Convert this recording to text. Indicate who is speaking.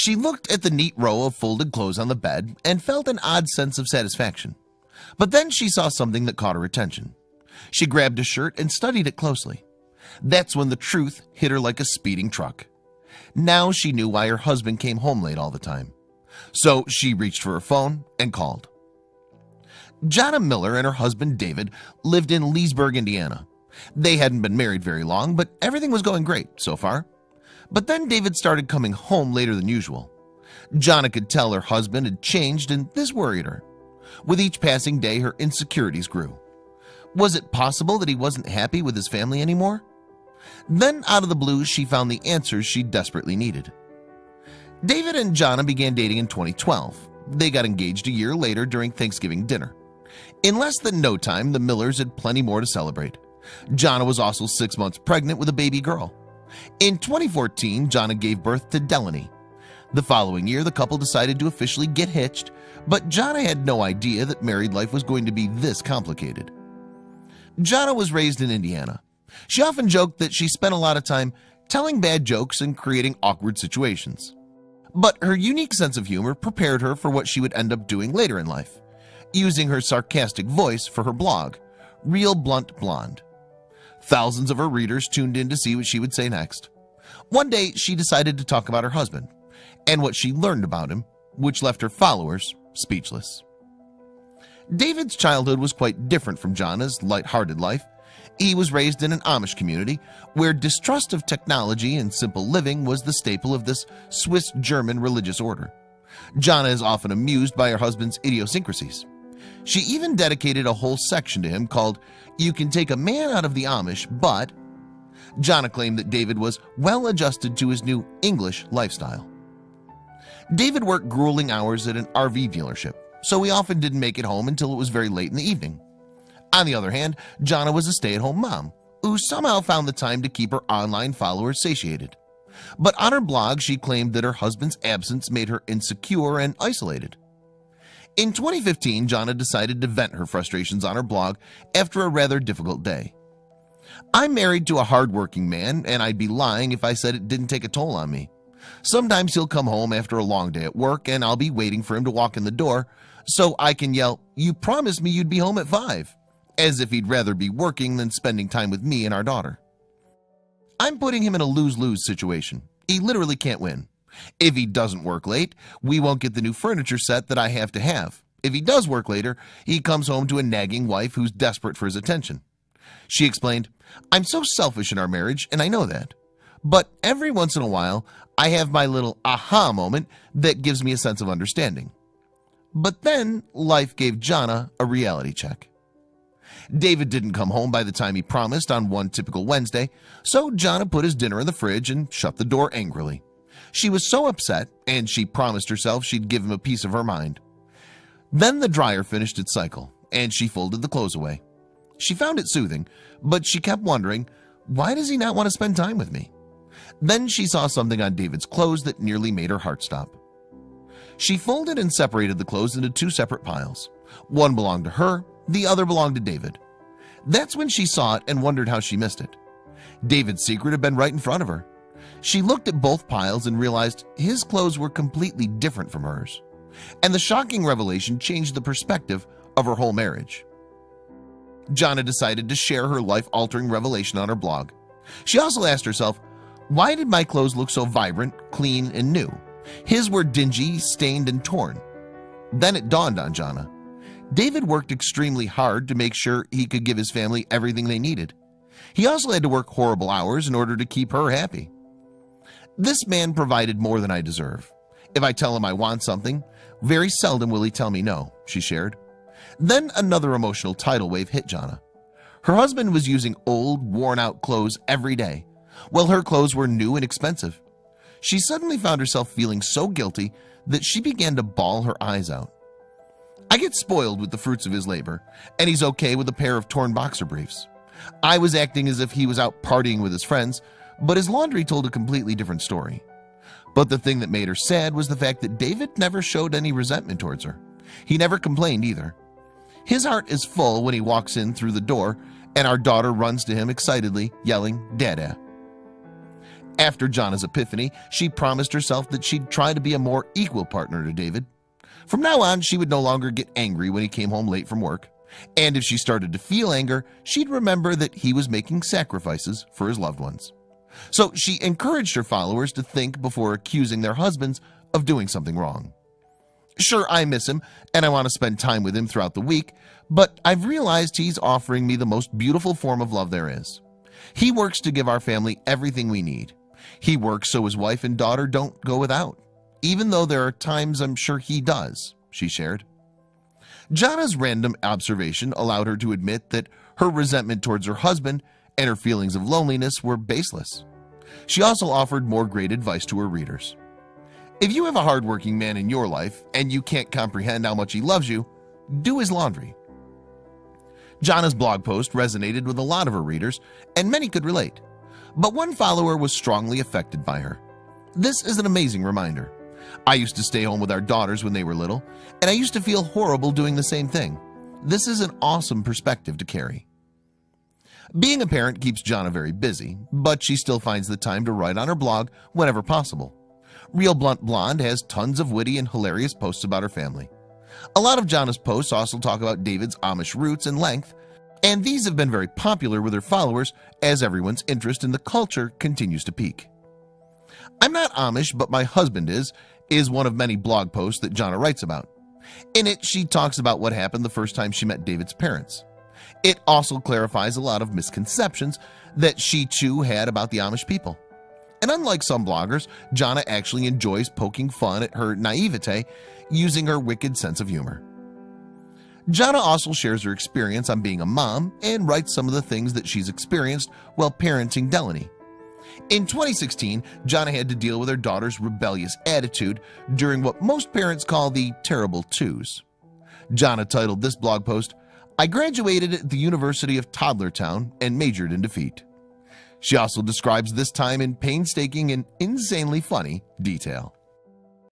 Speaker 1: She looked at the neat row of folded clothes on the bed and felt an odd sense of satisfaction. But then she saw something that caught her attention. She grabbed a shirt and studied it closely. That's when the truth hit her like a speeding truck. Now she knew why her husband came home late all the time. So she reached for her phone and called. Jonna Miller and her husband David lived in Leesburg, Indiana. They hadn't been married very long, but everything was going great so far. But then David started coming home later than usual. Jonna could tell her husband had changed, and this worried her. With each passing day, her insecurities grew. Was it possible that he wasn't happy with his family anymore? Then, out of the blue, she found the answers she desperately needed. David and Jonna began dating in 2012. They got engaged a year later during Thanksgiving dinner. In less than no time, the Millers had plenty more to celebrate. Jonna was also 6 months pregnant with a baby girl. In 2014, Jonna gave birth to Delaney. The following year, the couple decided to officially get hitched, but Jonna had no idea that married life was going to be this complicated. Jonna was raised in Indiana. She often joked that she spent a lot of time telling bad jokes and creating awkward situations. But her unique sense of humor prepared her for what she would end up doing later in life, using her sarcastic voice for her blog, Real Blunt Blonde. Thousands of her readers tuned in to see what she would say next. One day, she decided to talk about her husband and what she learned about him, which left her followers speechless. David's childhood was quite different from Jonna's light-hearted life. He was raised in an Amish community where distrust of technology and simple living was the staple of this Swiss-German religious order. Jonna is often amused by her husband's idiosyncrasies. She even dedicated a whole section to him called "You Can Take a Man Out of the Amish, But..." Jonna claimed that David was well adjusted to his new English lifestyle. David worked grueling hours at an RV dealership, so he often didn't make it home until it was very late in the evening. On the other hand, Jonna was a stay-at-home mom who somehow found the time to keep her online followers satiated. But on her blog, she claimed that her husband's absence made her insecure and isolated. In 2015, Jonna decided to vent her frustrations on her blog after a rather difficult day. "I'm married to a hard-working man, and I'd be lying if I said it didn't take a toll on me. Sometimes he'll come home after a long day at work, and I'll be waiting for him to walk in the door so I can yell, 'You promised me you'd be home at 5,' as if he'd rather be working than spending time with me and our daughter. I'm putting him in a lose-lose situation. He literally can't win. If he doesn't work late, we won't get the new furniture set that I have to have. If he does work later, he comes home to a nagging wife who's desperate for his attention." She explained, "I'm so selfish in our marriage, and I know that. But every once in a while, I have my little aha moment that gives me a sense of understanding." But then life gave Jonna a reality check. David didn't come home by the time he promised on one typical Wednesday, so Jonna put his dinner in the fridge and shut the door angrily. She was so upset, and she promised herself she'd give him a piece of her mind. Then the dryer finished its cycle, and she folded the clothes away. She found it soothing, but she kept wondering, why does he not want to spend time with me? Then she saw something on David's clothes that nearly made her heart stop. She folded and separated the clothes into 2 separate piles. One belonged to her, the other belonged to David. That's when she saw it and wondered how she missed it. David's secret had been right in front of her. She looked at both piles and realized his clothes were completely different from hers. And the shocking revelation changed the perspective of her whole marriage. Jonna decided to share her life-altering revelation on her blog. She also asked herself, why did my clothes look so vibrant, clean, and new? His were dingy, stained, and torn. Then it dawned on Jonna. David worked extremely hard to make sure he could give his family everything they needed. He also had to work horrible hours in order to keep her happy. This man provided more than I deserve. If I tell him I want something, very seldom will he tell me no, she shared. Then another emotional tidal wave hit Jonna. Her husband was using old, worn-out clothes every day, while her clothes were new and expensive. She suddenly found herself feeling so guilty that she began to bawl her eyes out. I get spoiled with the fruits of his labor, and he's okay with a pair of torn boxer briefs. I was acting as if he was out partying with his friends, but his laundry told a completely different story. But the thing that made her sad was the fact that David never showed any resentment towards her. He never complained either. His heart is full when he walks in through the door and our daughter runs to him excitedly, yelling, "Dada." After Jana's epiphany, she promised herself that she'd try to be a more equal partner to David. From now on, she would no longer get angry when he came home late from work, and if she started to feel anger, she'd remember that he was making sacrifices for his loved ones. So she encouraged her followers to think before accusing their husbands of doing something wrong. Sure, I miss him and I want to spend time with him throughout the week, but I've realized he's offering me the most beautiful form of love there is. He works to give our family everything we need. He works so his wife and daughter don't go without, even though there are times I'm sure he does, she shared. Jana's random observation allowed her to admit that her resentment towards her husband and her feelings of loneliness were baseless. She also offered more great advice to her readers. If you have a hardworking man in your life and you can't comprehend how much he loves you, do his laundry. Jana's blog post resonated with a lot of her readers, and many could relate. But one follower was strongly affected by her. This is an amazing reminder. I used to stay home with our daughters when they were little, and I used to feel horrible doing the same thing. This is an awesome perspective to carry. Being a parent keeps Jana very busy, but she still finds the time to write on her blog whenever possible. Real Blunt Blonde has tons of witty and hilarious posts about her family. A lot of Jana's posts also talk about David's Amish roots and length, and these have been very popular with her followers as everyone's interest in the culture continues to peak. I'm not Amish, but my husband is one of many blog posts that Jana writes about. In it, she talks about what happened the first time she met David's parents. It also clarifies a lot of misconceptions that she too had about the Amish people. And unlike some bloggers, Jana actually enjoys poking fun at her naivete using her wicked sense of humor. Jana also shares her experience on being a mom and writes some of the things that she's experienced while parenting Delaney. In 2016, Jana had to deal with her daughter's rebellious attitude during what most parents call the terrible twos. Jana titled this blog post, "I graduated at the University of Toddlertown and majored in defeat." She also describes this time in painstaking and insanely funny detail.